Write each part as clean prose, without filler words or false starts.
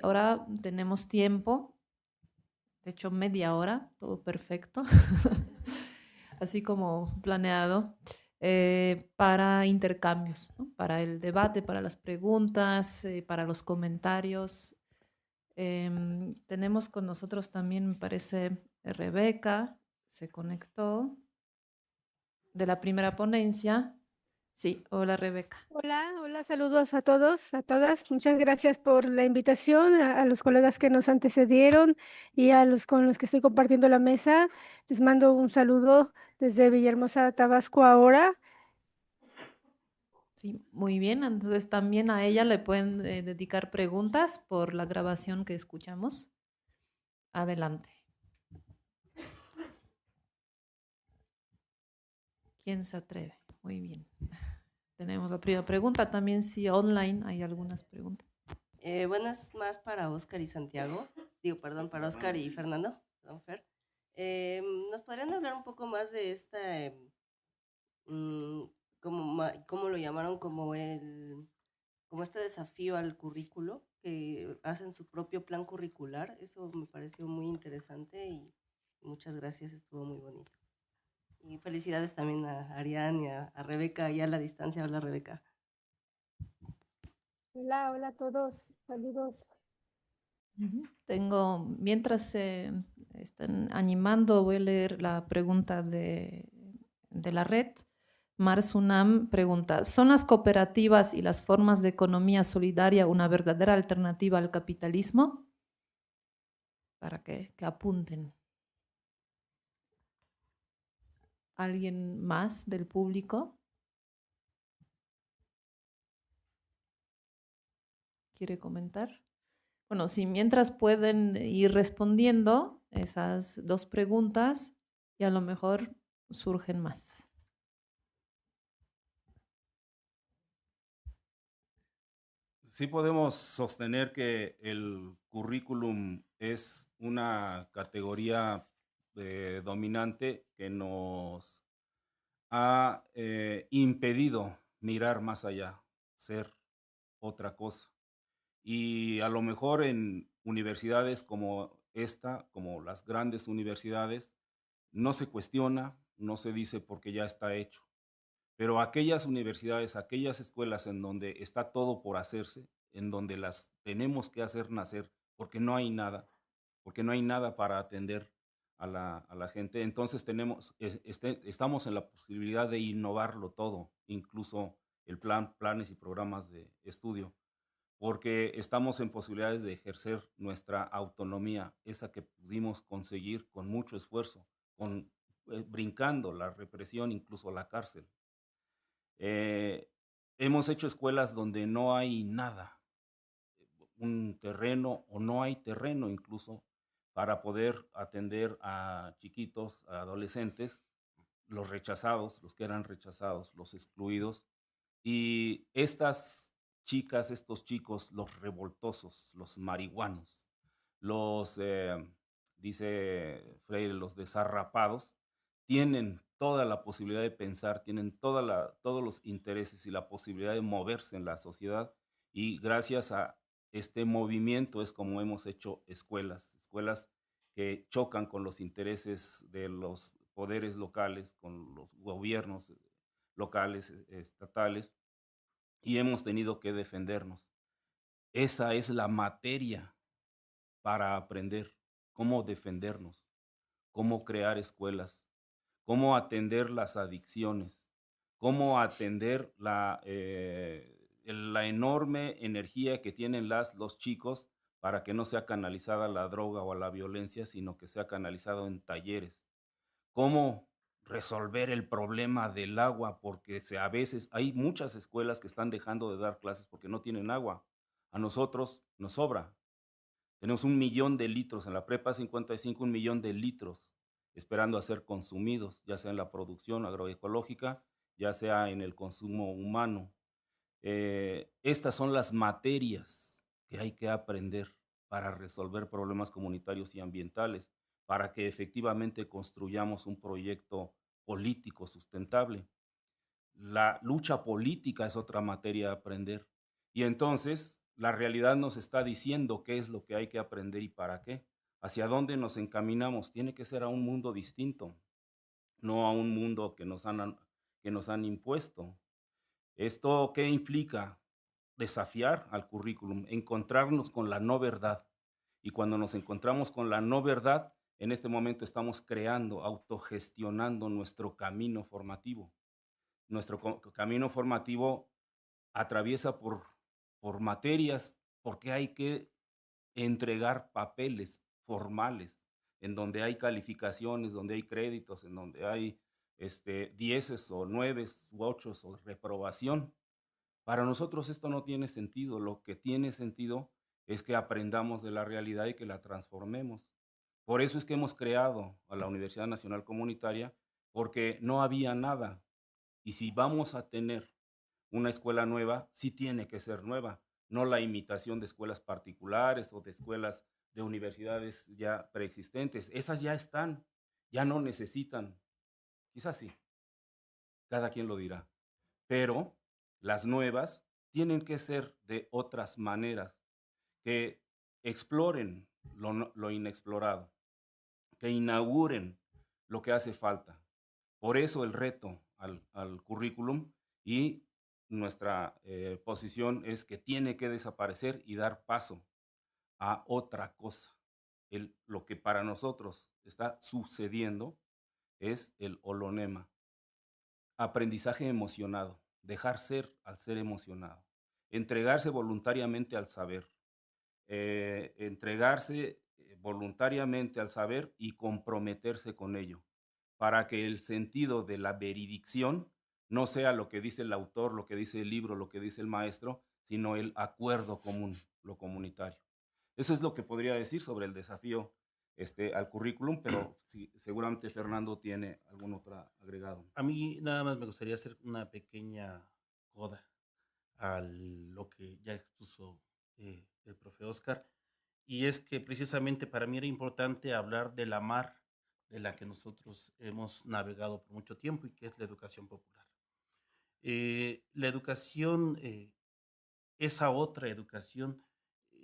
Ahora tenemos tiempo, de hecho media hora, todo perfecto, así como planeado, para intercambios, ¿no? Para el debate, para las preguntas, para los comentarios. Tenemos con nosotros también, me parece, Rebeca, se conectó de la primera ponencia. Sí, hola Rebeca. Hola, hola, saludos a todos, a todas. Muchas gracias por la invitación, a los colegas que nos antecedieron y a los con los que estoy compartiendo la mesa. Les mando un saludo desde Villahermosa, Tabasco ahora. Sí, muy bien. Entonces también a ella le pueden dedicar preguntas por la grabación que escuchamos. Adelante. ¿Quién se atreve? Muy bien. Tenemos la primera pregunta. También si online hay algunas preguntas. Bueno, es más para Oscar y Santiago. Digo, perdón, para Oscar y Fernando. Perdón, Fer. ¿Nos podrían hablar un poco más de esta, mm, cómo lo llamaron, como este desafío al currículo, que hacen su propio plan curricular? Eso me pareció muy interesante y muchas gracias, estuvo muy bonito. Y felicidades también a Ariane y a Rebeca, y a la distancia. Hola, Rebeca. Hola, hola a todos, saludos. Tengo, mientras se están animando, voy a leer la pregunta de la red. Marsunam pregunta, ¿son las cooperativas y las formas de economía solidaria una verdadera alternativa al capitalismo? Para que apunten. ¿Alguien más del público quiere comentar? Bueno, si mientras pueden ir respondiendo esas dos preguntas y a lo mejor surgen más. Sí podemos sostener que el currículum es una categoría dominante que nos ha impedido mirar más allá, ser otra cosa. Y a lo mejor en universidades como esta, como las grandes universidades, no se cuestiona, no se dice porque ya está hecho. Pero aquellas universidades, aquellas escuelas en donde está todo por hacerse, en donde las tenemos que hacer nacer, porque no hay nada para atender a la gente, entonces estamos en la posibilidad de innovarlo todo, incluso planes y programas de estudio, porque estamos en posibilidades de ejercer nuestra autonomía, esa que pudimos conseguir con mucho esfuerzo, brincando la represión, incluso la cárcel. Eh, Hemos hecho escuelas donde no hay nada, un terreno o no hay terreno incluso para poder atender a chiquitos, a adolescentes, los rechazados, los que eran rechazados, los excluidos. Y estas chicas, estos chicos, los revoltosos, los marihuanos, los, dice Freire, los desarrapados, tienen toda la posibilidad de pensar, tienen todos los intereses y la posibilidad de moverse en la sociedad, y gracias a este movimiento es como hemos hecho escuelas que chocan con los intereses de los poderes locales, con los gobiernos locales, estatales, y hemos tenido que defendernos. Esa es la materia para aprender cómo defendernos, cómo crear escuelas, cómo atender las adicciones, cómo atender la enorme energía que tienen los chicos para que no sea canalizada a la droga o a la violencia, sino que sea canalizado en talleres. Cómo resolver el problema del agua, porque a veces hay muchas escuelas que están dejando de dar clases porque no tienen agua. A nosotros nos sobra. Tenemos 1 millón de litros en la prepa 55, 1 millón de litros esperando a ser consumidos, ya sea en la producción agroecológica, ya sea en el consumo humano. Estas son las materias que hay que aprender para resolver problemas comunitarios y ambientales, para que efectivamente construyamos un proyecto político sustentable. La lucha política es otra materia a aprender. Y entonces la realidad nos está diciendo qué es lo que hay que aprender y para qué. Hacia dónde nos encaminamos. Tiene que ser a un mundo distinto, no a un mundo que nos han impuesto. ¿Esto qué implica? Desafiar al currículum, encontrarnos con la no verdad. Y cuando nos encontramos con la no verdad, en este momento estamos creando, autogestionando nuestro camino formativo. Nuestro camino formativo atraviesa por materias, porque hay que entregar papeles formales, en donde hay calificaciones, donde hay créditos, en donde hay dieces o nueves u ochos o reprobación. Para nosotros esto no tiene sentido. Lo que tiene sentido es que aprendamos de la realidad y que la transformemos. Por eso es que hemos creado a la Universidad Nacional Comunitaria, porque no había nada. Y si vamos a tener una escuela nueva, sí tiene que ser nueva, no la imitación de escuelas particulares o de escuelas de universidades ya preexistentes. Esas ya están, ya no necesitan. Quizás sí, cada quien lo dirá. Pero las nuevas tienen que ser de otras maneras, que exploren lo inexplorado, que inauguren lo que hace falta. Por eso el reto al currículum, y nuestra posición es que tiene que desaparecer y dar paso a otra cosa. Lo que para nosotros está sucediendo es el holonema, aprendizaje emocionado, dejar ser al ser emocionado, entregarse voluntariamente al saber, entregarse voluntariamente al saber y comprometerse con ello, para que el sentido de la veridicción no sea lo que dice el autor, lo que dice el libro, lo que dice el maestro, sino el acuerdo común, lo comunitario. Eso es lo que podría decir sobre el desafío al currículum, pero sí, seguramente Fernando tiene algún otro agregado. A mí nada más me gustaría hacer una pequeña coda a lo que ya expuso el profe Oscar, y es que precisamente para mí era importante hablar de la mar de la que nosotros hemos navegado por mucho tiempo, y que es la educación popular. La educación, esa otra educación,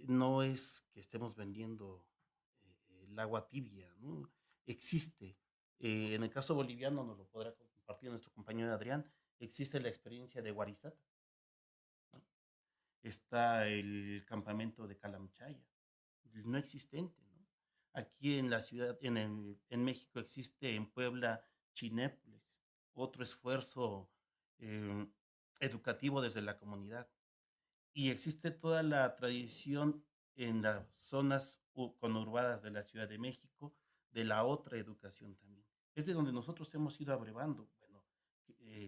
no es que estemos vendiendo el agua tibia, ¿no? Existe. En el caso boliviano, nos lo podrá compartir nuestro compañero Adrián, existe la experiencia de Guarizata, ¿no? Está el campamento de Calamchaya, no existente, ¿no? Aquí en la ciudad, en México existe en Puebla Chinépolis, otro esfuerzo eh, educativo desde la comunidad. Y existe toda la tradición en las zonas conurbadas de la Ciudad de México de la otra educación también. Es de donde nosotros hemos ido abrevando. Bueno,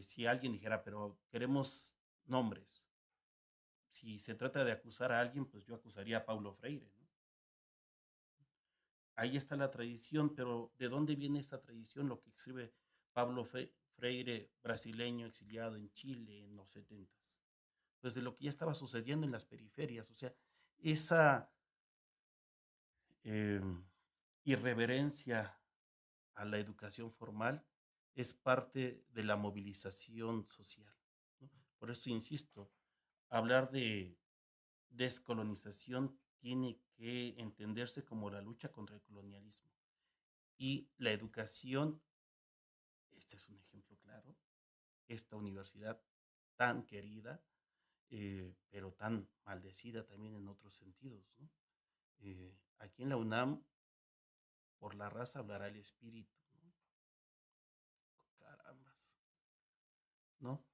si alguien dijera, pero queremos nombres. Si se trata de acusar a alguien, pues yo acusaría a Paulo Freire, ¿no? Ahí está la tradición, pero ¿de dónde viene esta tradición? Lo que escribe Pablo Freire, brasileño, exiliado en Chile en los 70s. Pues de lo que ya estaba sucediendo en las periferias, o sea, esa eh, irreverencia a la educación formal es parte de la movilización social, ¿no? Por eso insisto, hablar de descolonización tiene que entenderse como la lucha contra el colonialismo. Y la educación, este es un ejemplo claro, esta universidad tan querida, pero tan maldecida también en otros sentidos, ¿no? Aquí en la UNAM, por la raza hablará el espíritu, ¿no? Carambas, ¿no?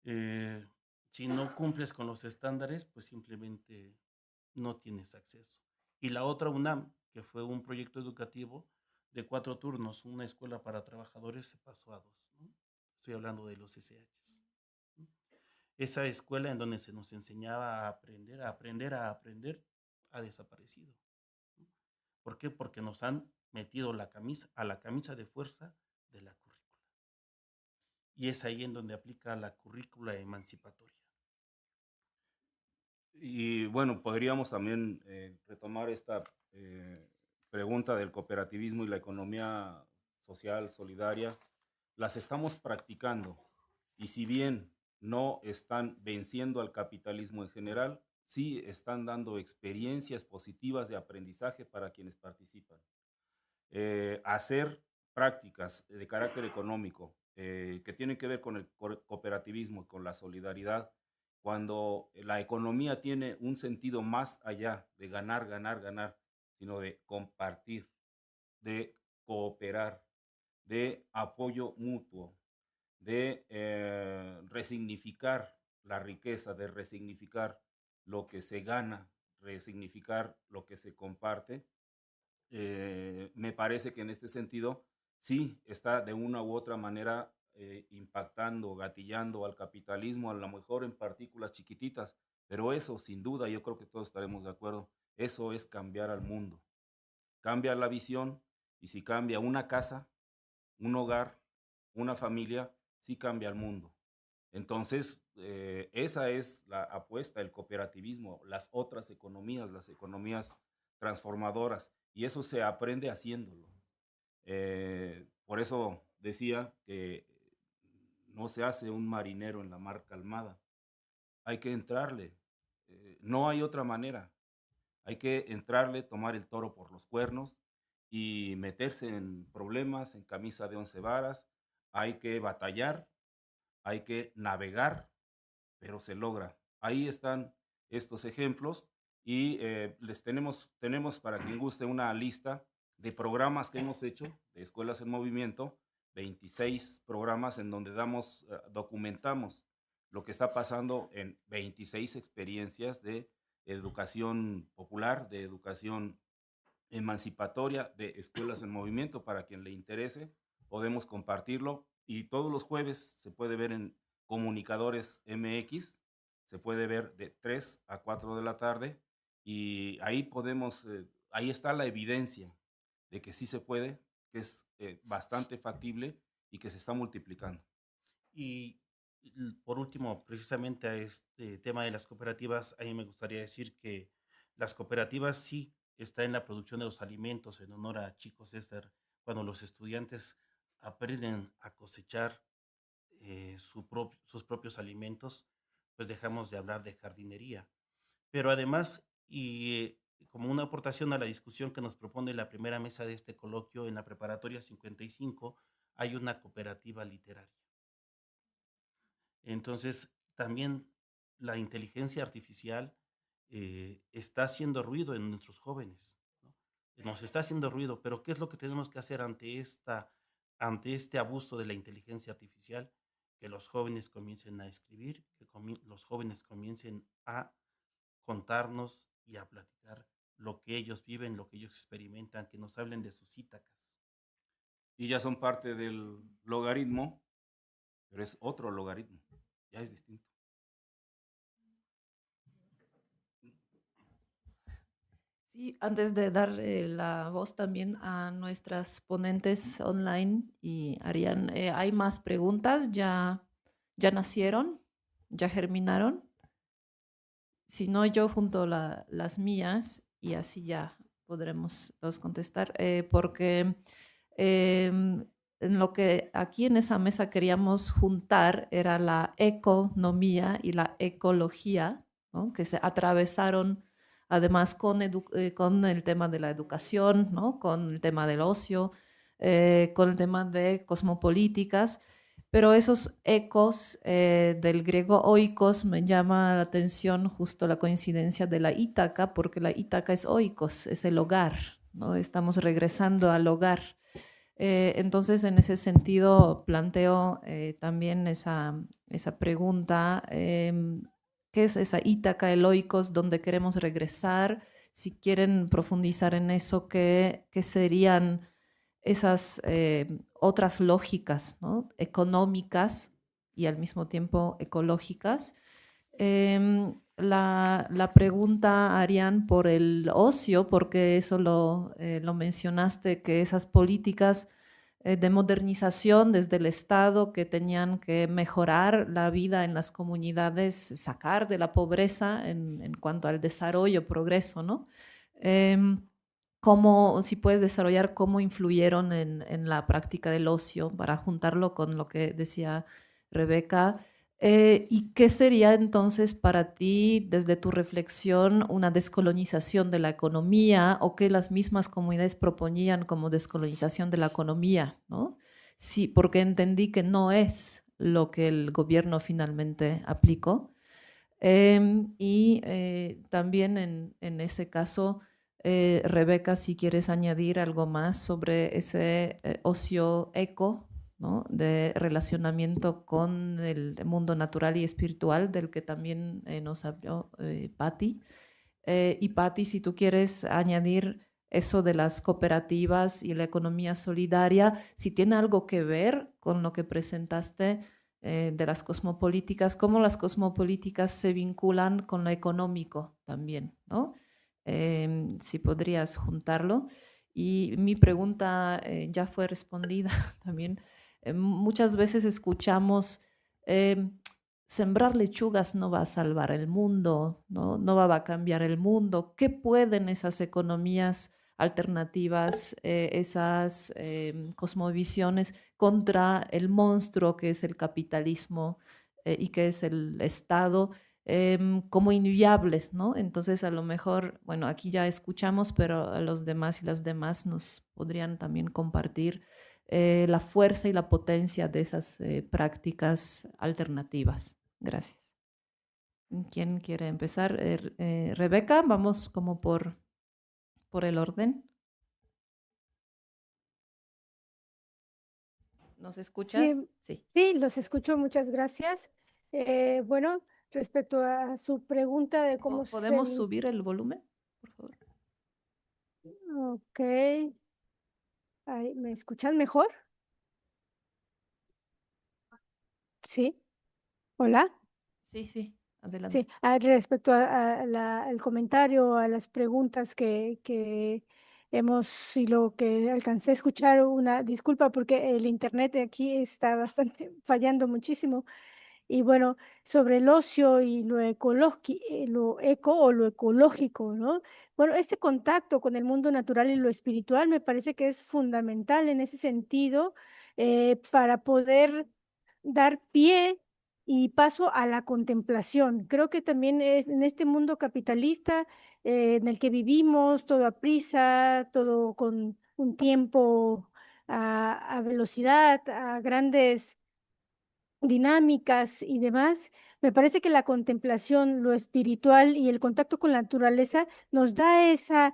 Eh, si no cumples con los estándares, pues simplemente no tienes acceso. Y la otra UNAM, que fue un proyecto educativo de 4 turnos, una escuela para trabajadores, se pasó a 2, ¿no? Estoy hablando de los SHs, ¿no? Esa escuela en donde se nos enseñaba a aprender, a aprender, a aprender, ha desaparecido, ¿no? ¿Por qué? Porque nos han metido a la camisa de fuerza de la currícula. Y es ahí en donde aplica la currícula emancipatoria. Y bueno, podríamos también retomar esta pregunta del cooperativismo y la economía social, solidaria. Las estamos practicando, y si bien no están venciendo al capitalismo en general, sí están dando experiencias positivas de aprendizaje para quienes participan. Hacer prácticas de carácter económico que tienen que ver con el cooperativismo, con la solidaridad, cuando la economía tiene un sentido más allá de ganar, ganar, ganar, sino de compartir, de cooperar, de apoyo mutuo, de resignificar la riqueza, de resignificar lo que se gana, resignificar lo que se comparte. Me parece que en este sentido sí está de una u otra manera impactando, gatillando al capitalismo, a lo mejor en partículas chiquititas, pero eso sin duda, yo creo que todos estaremos de acuerdo, eso es cambiar al mundo. Cambia la visión, y si cambia una casa, un hogar, una familia, sí cambia el mundo. Entonces, esa es la apuesta, el cooperativismo, las otras economías, las economías transformadoras, y eso se aprende haciéndolo. Por eso decía que no se hace un marinero en la mar calmada, hay que entrarle, no hay otra manera, hay que entrarle, tomar el toro por los cuernos y meterse en problemas, en camisa de 11 varas, hay que batallar, hay que navegar, pero se logra. Ahí están estos ejemplos y les tenemos para quien guste una lista de programas que hemos hecho de Escuelas en Movimiento, 26 programas en donde documentamos lo que está pasando en 26 experiencias de educación popular, de educación emancipatoria, de Escuelas en Movimiento. Para quien le interese, podemos compartirlo, y todos los jueves se puede ver en Comunicadores MX, se puede ver de 3 a 4 de la tarde, y ahí ahí está la evidencia de que sí se puede, que es bastante factible y que se está multiplicando. Y por último, precisamente a este tema de las cooperativas, a mí me gustaría decir que las cooperativas sí están en la producción de los alimentos, en honor a Chico César, cuando los estudiantes aprenden a cosechar sus propios alimentos, pues dejamos de hablar de jardinería. Pero además, y como una aportación a la discusión que nos propone la primera mesa de este coloquio, en la preparatoria 55 hay una cooperativa literaria. Entonces, también la inteligencia artificial está haciendo ruido en nuestros jóvenes, ¿no? Nos está haciendo ruido, pero ¿qué es lo que tenemos que hacer ante este abuso de la inteligencia artificial? Que los jóvenes comiencen a escribir, que los jóvenes comiencen a contarnos y a platicar lo que ellos viven, lo que ellos experimentan, que nos hablen de sus Ítacas. Y ya son parte del logaritmo, pero es otro logaritmo, ya es distinto. Sí, antes de dar la voz también a nuestras ponentes online y Arián, ¿hay más preguntas? ¿Ya nacieron? ¿Ya germinaron? Si no, yo junto las mías y así ya podremos todos contestar, porque en lo que aquí en esa mesa queríamos juntar era la economía y la ecología, ¿no? Que se atravesaron además con el tema de la educación, ¿no? Con el tema del ocio, con el tema de cosmopolíticas. Pero esos ecos del griego oikos me llama la atención justo la coincidencia de la Ítaca, porque la Ítaca es oikos, es el hogar, ¿no? Estamos regresando al hogar. Entonces, en ese sentido, planteo también esa pregunta, ¿qué es esa Ítaca, el oikos, donde queremos regresar? Si quieren profundizar en eso, ¿qué serían esas otras lógicas, ¿no? Económicas y al mismo tiempo ecológicas? La pregunta, Arián, por el ocio, porque eso lo mencionaste, que esas políticas de modernización desde el Estado que tenían que mejorar la vida en las comunidades, sacar de la pobreza en cuanto al desarrollo, progreso, ¿no? ¿Cómo, si puedes desarrollar cómo influyeron en la práctica del ocio, para juntarlo con lo que decía Rebeca, ¿Y qué sería entonces para ti, desde tu reflexión, una descolonización de la economía o que las mismas comunidades proponían como descolonización de la economía, ¿no? Sí, porque entendí que no es lo que el gobierno finalmente aplicó. También en ese caso, Rebeca, si quieres añadir algo más sobre ese ocio eco, ¿no? De relacionamiento con el mundo natural y espiritual, del que también nos habló Patti. Y Patti, si tú quieres añadir eso de las cooperativas y la economía solidaria, si tiene algo que ver con lo que presentaste de las cosmopolíticas, cómo las cosmopolíticas se vinculan con lo económico también, ¿no? Si podrías juntarlo. Y mi pregunta ya fue respondida también. Muchas veces escuchamos, sembrar lechugas no va a salvar el mundo, ¿no? No va a cambiar el mundo. ¿Qué pueden esas economías alternativas, esas cosmovisiones contra el monstruo que es el capitalismo y que es el Estado, como inviables, ¿no? Entonces, a lo mejor, bueno, aquí ya escuchamos, pero a los demás y las demás nos podrían también compartir la fuerza y la potencia de esas prácticas alternativas. Gracias. ¿Quién quiere empezar? Rebeca, vamos como por el orden. ¿Nos escuchas? Sí, Sí. sí, los escucho, muchas gracias. Bueno, respecto a su pregunta de cómo se... ¿Podemos subir el volumen, por favor? Ok. Ahí, ¿me escuchan mejor? Sí. Hola. Sí, sí, adelante. Sí, respecto al comentario, a las preguntas que hemos y lo que alcancé a escuchar, una disculpa porque el internet de aquí está bastante fallando muchísimo. Y bueno, sobre el ocio y lo eco o lo ecológico, ¿no? Bueno, este contacto con el mundo natural y lo espiritual me parece que es fundamental en ese sentido para poder dar pie y paso a la contemplación. Creo que también es en este mundo capitalista en el que vivimos, todo a prisa, todo con un tiempo a velocidad, a grandes dinámicas y demás, me parece que la contemplación, lo espiritual y el contacto con la naturaleza nos da esa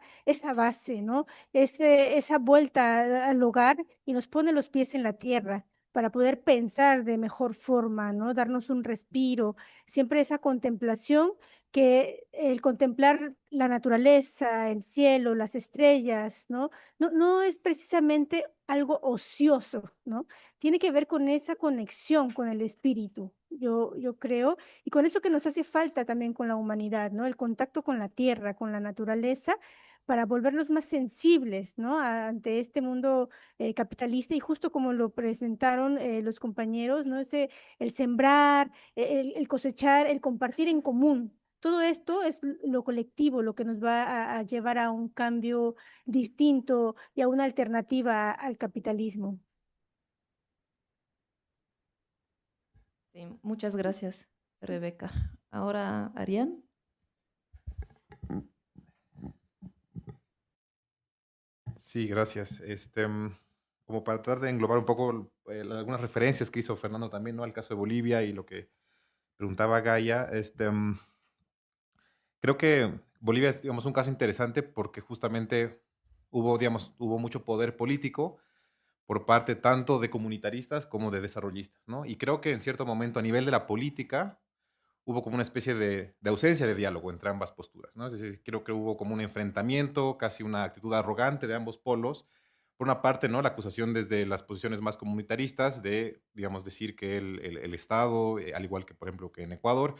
base, ¿no? Esa vuelta al hogar y nos pone los pies en la tierra para poder pensar de mejor forma, ¿no? Darnos un respiro, siempre esa contemplación que el contemplar la naturaleza, el cielo, las estrellas, ¿no? No es precisamente algo ocioso, ¿no? Tiene que ver con esa conexión con el espíritu, yo creo, y con eso que nos hace falta también con la humanidad, ¿no? El contacto con la tierra, con la naturaleza, para volvernos más sensibles, ¿no? Ante este mundo capitalista y justo como lo presentaron los compañeros, ¿no? El sembrar, el cosechar, el compartir en común. Todo esto es lo colectivo, lo que nos va a llevar a un cambio distinto y a una alternativa al capitalismo. Sí, muchas gracias, Rebeca. Ahora, Arián. Sí, gracias. Como para tratar de englobar un poco algunas referencias que hizo Fernando también, ¿no? Al caso de Bolivia y lo que preguntaba Gaia, creo que Bolivia es, digamos, un caso interesante porque justamente hubo, digamos, hubo mucho poder político por parte tanto de comunitaristas como de desarrollistas, ¿no? Y creo que en cierto momento a nivel de la política hubo como una especie de ausencia de diálogo entre ambas posturas, ¿no? Es decir, creo que hubo como un enfrentamiento, casi una actitud arrogante de ambos polos. Por una parte, ¿no? La acusación desde las posiciones más comunitaristas de, digamos, decir que el Estado, al igual que, por ejemplo, que en Ecuador,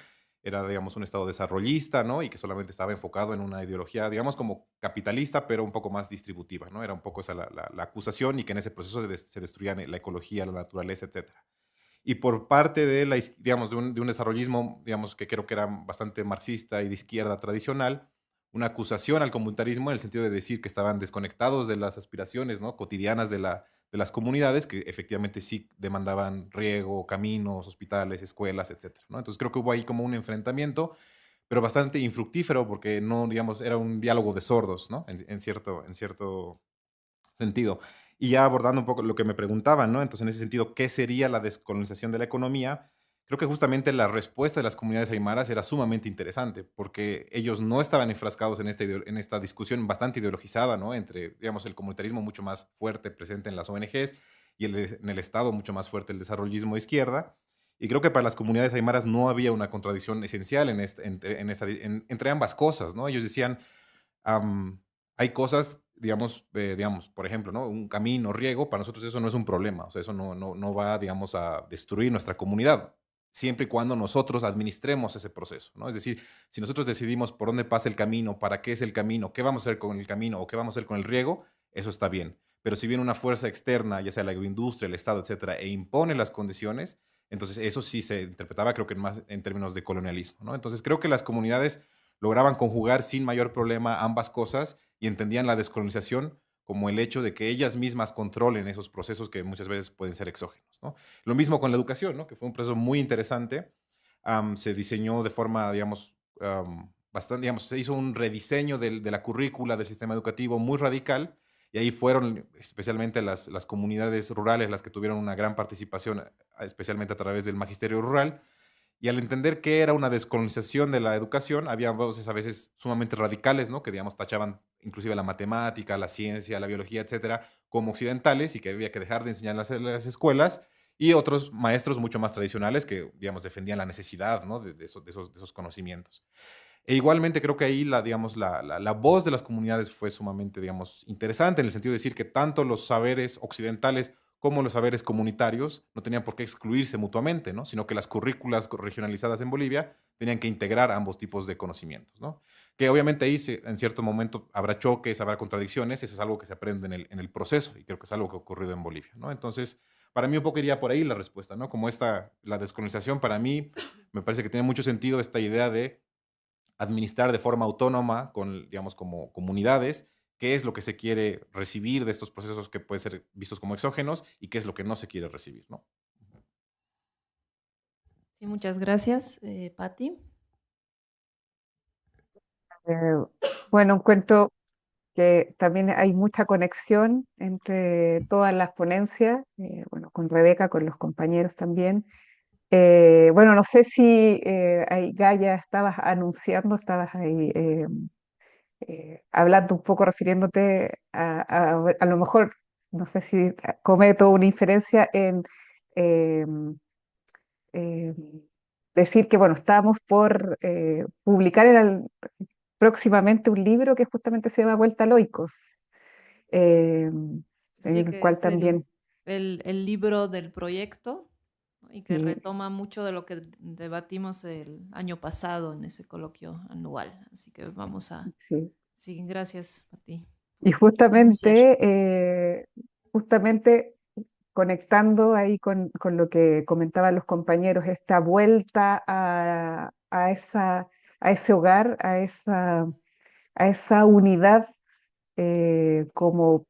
era, digamos, un Estado desarrollista, ¿no? Y que solamente estaba enfocado en una ideología, digamos, como capitalista, pero un poco más distributiva, ¿no? Era un poco esa la acusación y que en ese proceso se destruían la ecología, la naturaleza, etcétera. Y por parte de, digamos, de un desarrollismo, digamos, que creo que era bastante marxista y de izquierda tradicional, una acusación al comunitarismo en el sentido de decir que estaban desconectados de las aspiraciones, ¿no? Cotidianas de las comunidades que efectivamente sí demandaban riego, caminos, hospitales, escuelas, etcétera, ¿no? Entonces creo que hubo ahí como un enfrentamiento, pero bastante infructífero porque no, digamos, era un diálogo de sordos, ¿no? En cierto sentido. Y ya abordando un poco lo que me preguntaban, ¿no? Entonces, en ese sentido, ¿qué sería la descolonización de la economía? Creo que justamente la respuesta de las comunidades aymaras era sumamente interesante, porque ellos no estaban enfrascados en esta discusión bastante ideologizada, ¿no? Entre, digamos, el comunitarismo mucho más fuerte presente en las ONGs y en el Estado mucho más fuerte el desarrollismo de izquierda. Y creo que para las comunidades aymaras no había una contradicción esencial entre ambas cosas, ¿no? Ellos decían, hay cosas, digamos, por ejemplo, ¿no? Un camino, riego, para nosotros eso no es un problema, o sea, eso no va, digamos, a destruir nuestra comunidad, siempre y cuando nosotros administremos ese proceso, ¿no? Es decir, si nosotros decidimos por dónde pasa el camino, para qué es el camino, qué vamos a hacer con el camino o qué vamos a hacer con el riego, eso está bien. Pero si viene una fuerza externa, ya sea la agroindustria, el Estado, etcétera, e impone las condiciones, entonces eso sí se interpretaba, creo que más en términos de colonialismo, ¿no? Entonces creo que las comunidades lograban conjugar sin mayor problema ambas cosas y entendían la descolonización como el hecho de que ellas mismas controlen esos procesos que muchas veces pueden ser exógenos, ¿no? Lo mismo con la educación, ¿no? Que fue un proceso muy interesante. Se diseñó de forma, digamos, bastante, digamos, se hizo un rediseño de la currícula del sistema educativo muy radical y ahí fueron especialmente las comunidades rurales las que tuvieron una gran participación, especialmente a través del magisterio rural. Y al entender que era una descolonización de la educación, había voces a veces sumamente radicales, ¿no? Que, digamos, tachaban inclusive la matemática, la ciencia, la biología, etcétera, como occidentales y que había que dejar de enseñarlas en las escuelas. Y otros maestros mucho más tradicionales que, digamos, defendían la necesidad, ¿no? de esos conocimientos. E igualmente creo que ahí digamos, la voz de las comunidades fue sumamente, digamos, interesante en el sentido de decir que tanto los saberes occidentales como los saberes comunitarios no tenían por qué excluirse mutuamente, ¿no? Sino que las currículas regionalizadas en Bolivia tenían que integrar ambos tipos de conocimientos, ¿no? Que obviamente ahí en cierto momento habrá choques, habrá contradicciones, eso es algo que se aprende en el proceso y creo que es algo que ha ocurrido en Bolivia, ¿no? Entonces, para mí un poco iría por ahí la respuesta, ¿no? Como la descolonización para mí me parece que tiene mucho sentido esta idea de administrar de forma autónoma con, digamos, como comunidades, qué es lo que se quiere recibir de estos procesos que pueden ser vistos como exógenos y qué es lo que no se quiere recibir, ¿no? Sí, muchas gracias, Patti. Eh, bueno, encuentro que también hay mucha conexión entre todas las ponencias, bueno, con Rebeca, con los compañeros también. Bueno, no sé si ahí, Gaia, estabas anunciando, estabas ahí hablando un poco, refiriéndote a lo mejor, no sé si cometo una inferencia en eh, eh, decir que, bueno, estábamos por publicar próximamente un libro que justamente se llama Vuelta a Loicos, eh, en Sí, el que cual es también... el libro del proyecto, ¿no? Y que Sí, retoma mucho de lo que debatimos el año pasado en ese coloquio anual. Así que vamos a... sí. Sí, gracias a ti Y por anunciar. justamente conectando ahí con lo que comentaban los compañeros, esta vuelta a ese hogar, a esa unidad como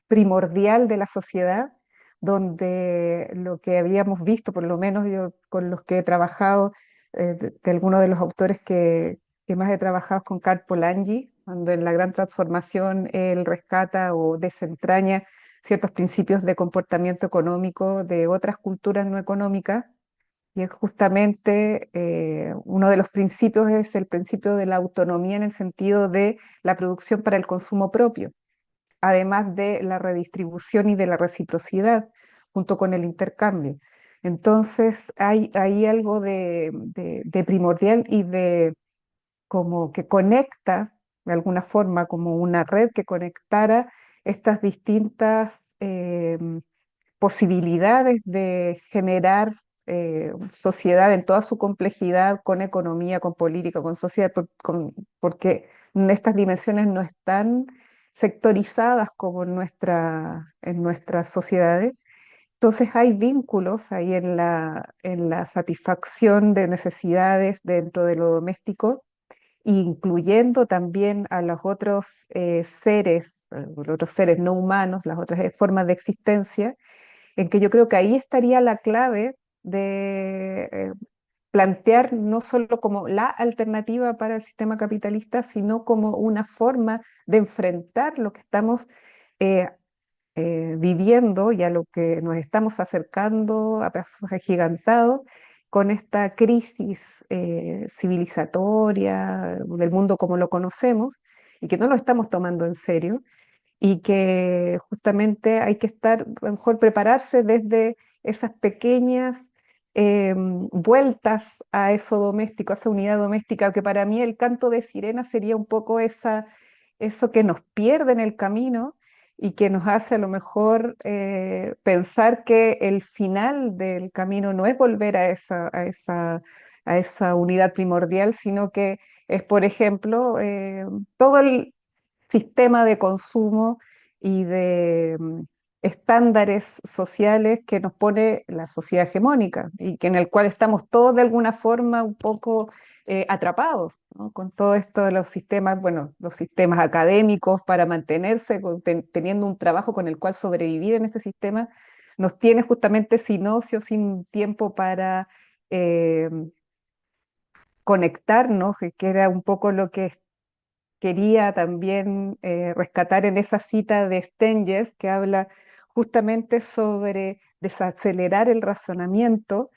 primordial de la sociedad, donde lo que habíamos visto, por lo menos yo con los que he trabajado, de algunos de los autores que más he trabajado con Karl Polanyi, cuando en La Gran Transformación él rescata o desentraña ciertos principios de comportamiento económico de otras culturas no económicas. Y es justamente uno de los principios es el principio de la autonomía en el sentido de la producción para el consumo propio, además de la redistribución y de la reciprocidad, junto con el intercambio. Entonces hay algo de primordial y de como que conecta, de alguna forma, como una red que conectara estas distintas posibilidades de generar sociedad en toda su complejidad, con economía, con política, con sociedad, porque estas dimensiones no están sectorizadas como en nuestras sociedades. Entonces hay vínculos ahí en la satisfacción de necesidades dentro de lo doméstico, incluyendo también a los otros seres los otros seres no humanos, las otras formas de existencia, en que yo creo que ahí estaría la clave de plantear no solo como la alternativa para el sistema capitalista, sino como una forma de enfrentar lo que estamos eh, viviendo y a lo que nos estamos acercando a pasos agigantados con esta crisis civilizatoria del mundo como lo conocemos y que no lo estamos tomando en serio y que justamente hay que estar, a lo mejor prepararse desde esas pequeñas vueltas a eso doméstico, a esa unidad doméstica, que para mí el canto de sirena sería un poco eso que nos pierde en el camino y que nos hace a lo mejor pensar que el final del camino no es volver a esa unidad primordial, sino que es, por ejemplo, todo el sistema de consumo y de estándares sociales que nos pone la sociedad hegemónica y que en el cual estamos todos de alguna forma un poco atrapados, ¿no? Con todo esto de los sistemas, bueno, los sistemas académicos para mantenerse, teniendo un trabajo con el cual sobrevivir en este sistema, nos tiene justamente sin ocio, sin tiempo para eh, conectarnos, que era un poco lo que quería también rescatar en esa cita de Stenger, que habla justamente sobre desacelerar el razonamiento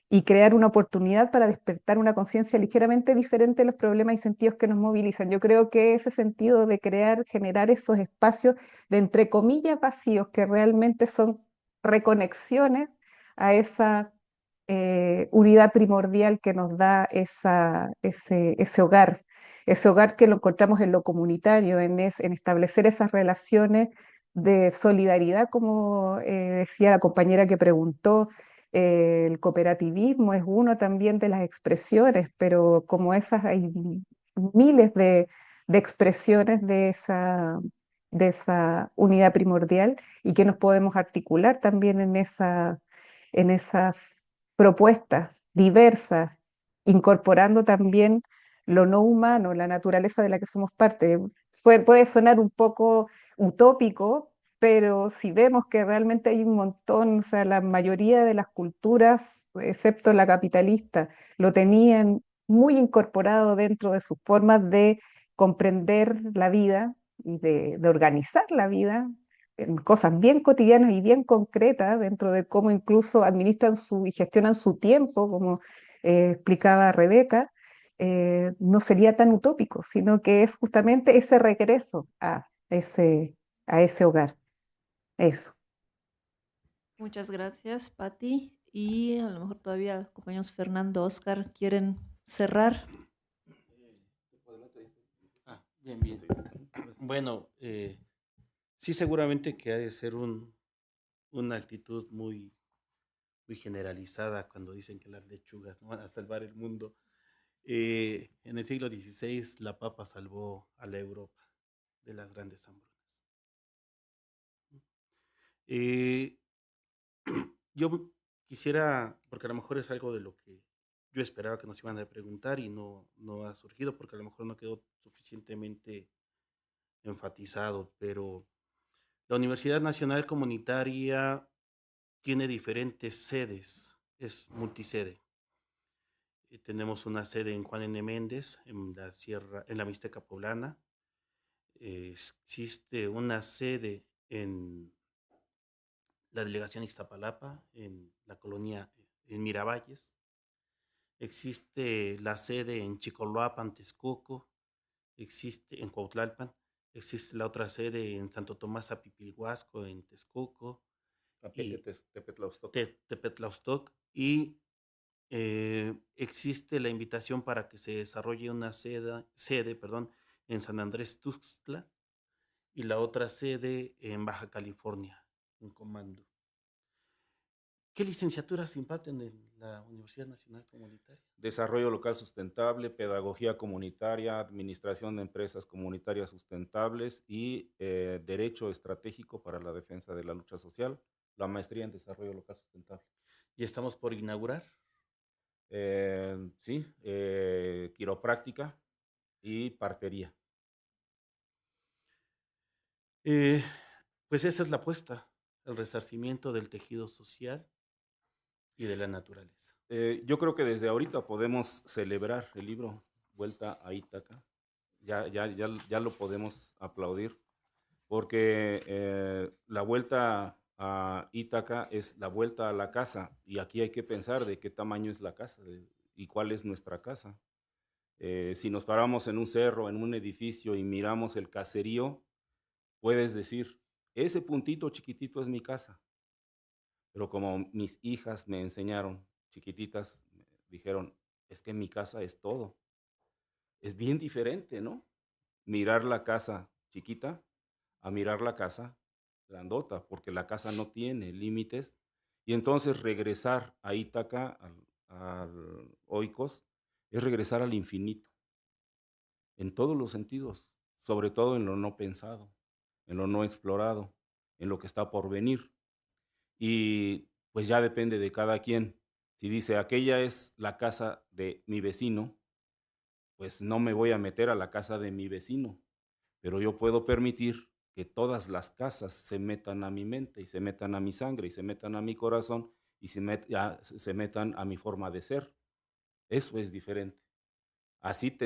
y crear una oportunidad para despertar una conciencia ligeramente diferente de los problemas y sentidos que nos movilizan. Yo creo que ese sentido de crear, generar esos espacios de entre comillas vacíos que realmente son reconexiones a esa unidad primordial que nos da ese hogar que lo encontramos en lo comunitario, en establecer esas relaciones de solidaridad, como decía la compañera que preguntó. El cooperativismo es uno también de las expresiones, pero como esas hay miles de expresiones de esa unidad primordial y que nos podemos articular también en esas propuestas diversas, incorporando también lo no humano, la naturaleza de la que somos parte. Puede sonar un poco utópico, pero si vemos que realmente hay un montón, o sea, la mayoría de las culturas, excepto la capitalista, lo tenían muy incorporado dentro de sus formas de comprender la vida y de organizar la vida en cosas bien cotidianas y bien concretas dentro de cómo incluso administran y gestionan su tiempo, como explicaba Rebeca. No sería tan utópico, sino que es justamente ese regreso a ese hogar. Eso. Muchas gracias, Patti. Y a lo mejor todavía los compañeros Fernando, Oscar, quieren cerrar. Bien, bien. Bueno, sí, seguramente que ha de ser una actitud muy, muy generalizada cuando dicen que las lechugas no van a salvar el mundo. En el siglo XVI, la papa salvó a la Europa de las grandes hambrunas. Eh, yo quisiera, porque a lo mejor es algo de lo que yo esperaba que nos iban a preguntar y no ha surgido, porque a lo mejor no quedó suficientemente enfatizado, pero la Universidad Nacional Comunitaria tiene diferentes sedes, es multisede. Tenemos una sede en Juan N. Méndez, en la Sierra, en la Mixteca Poblana. Existe una sede en la delegación Ixtapalapa, en la colonia en Miravalles. Existe la sede en Chicoloapan, Texcoco. Existe en Cuautlalpan. Existe la otra sede en Santo Tomás Apipilhuasco, en Texcoco. Y Tepetlaustoc. Y existe la invitación para que se desarrolle una sede en San Andrés Tuxtla y la otra sede en Baja California, en Comando. ¿Qué licenciaturas imparten en la Universidad Nacional Comunitaria? Desarrollo local sustentable, pedagogía comunitaria, administración de empresas comunitarias sustentables y derecho estratégico para la defensa de la lucha social, la maestría en desarrollo local sustentable. ¿Y estamos por inaugurar? Sí, quiropráctica y partería. Pues esa es la apuesta, el resarcimiento del tejido social y de la naturaleza. Yo creo que desde ahorita podemos celebrar el libro Vuelta a Ítaca. Ya lo podemos aplaudir, porque la vuelta a Ítaca es la vuelta a la casa, y aquí hay que pensar de qué tamaño es la casa y cuál es nuestra casa. Si nos paramos en un cerro, en un edificio y miramos el caserío, puedes decir, ese puntito chiquitito es mi casa. Pero como mis hijas me enseñaron, chiquititas, me dijeron, es que mi casa es todo. Es bien diferente, ¿no? Mirar la casa chiquita a mirar la casa grandota, porque la casa no tiene límites. Y entonces regresar a Ítaca, al Oikos, es regresar al infinito, en todos los sentidos, sobre todo en lo no pensado, en lo no explorado, en lo que está por venir. Y pues ya depende de cada quien. Si dice, aquella es la casa de mi vecino, pues no me voy a meter a la casa de mi vecino, pero yo puedo permitir que todas las casas se metan a mi mente y se metan a mi sangre y se metan a mi corazón y se metan a mi forma de ser. Eso es diferente. Así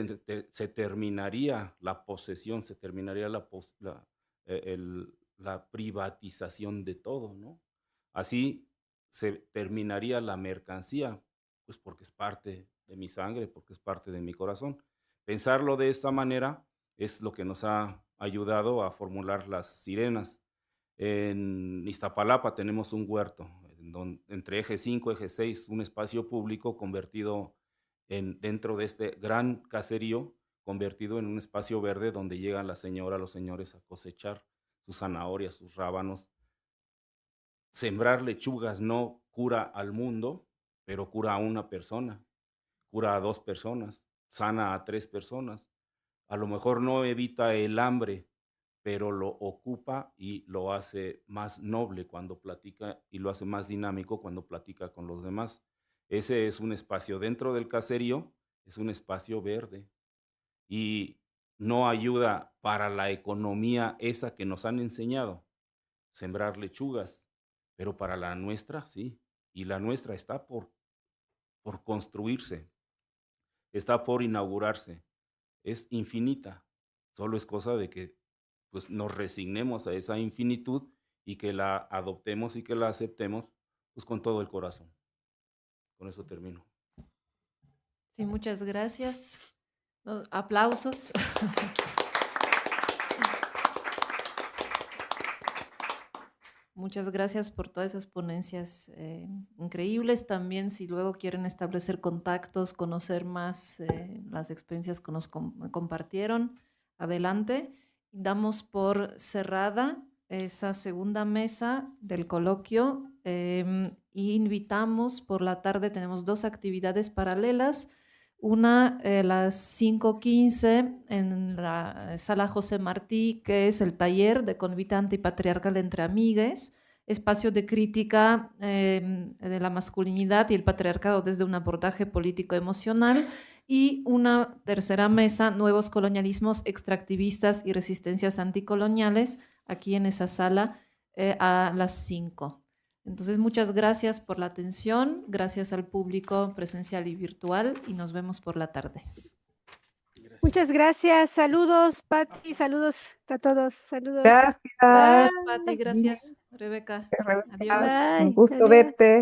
se terminaría la posesión, se terminaría la privatización de todo, ¿no? Así se terminaría la mercancía, pues porque es parte de mi sangre, porque es parte de mi corazón. Pensarlo de esta manera es lo que nos ha ayudado a formular las sirenas. En Iztapalapa tenemos un huerto, entre eje 5 y eje 6, un espacio público convertido dentro de este gran caserío, convertido en un espacio verde donde llegan las señoras, los señores a cosechar sus zanahorias, sus rábanos. Sembrar lechugas no cura al mundo, pero cura a una persona, cura a 2 personas, sana a 3 personas. A lo mejor no evita el hambre, pero lo ocupa y lo hace más noble cuando platica y lo hace más dinámico cuando platica con los demás. Ese es un espacio dentro del caserío, es un espacio verde y no ayuda para la economía esa que nos han enseñado, sembrar lechugas, pero para la nuestra sí, y la nuestra está por construirse, está por inaugurarse, es infinita, solo es cosa de que pues nos resignemos a esa infinitud y que la adoptemos y que la aceptemos pues con todo el corazón. Con eso termino. Sí, muchas gracias. Aplausos. Muchas gracias por todas esas ponencias increíbles. También si luego quieren establecer contactos, conocer más las experiencias que nos compartieron, adelante. Damos por cerrada esa segunda mesa del coloquio y invitamos por la tarde, tenemos 2 actividades paralelas. Una a las 5:15 en la sala José Martí, que es el taller de convite antipatriarcal entre amigues, espacio de crítica de la masculinidad y el patriarcado desde un abordaje político-emocional, y una tercera mesa, nuevos colonialismos extractivistas y resistencias anticoloniales, aquí en esa sala a las 5. Entonces, muchas gracias por la atención, gracias al público presencial y virtual, y nos vemos por la tarde. Gracias. Muchas gracias. Saludos, Pati. Saludos a todos. Saludos. Gracias. Gracias, Pati. Gracias, Rebeca. Adiós. Bye. Un gusto Adiós. verte.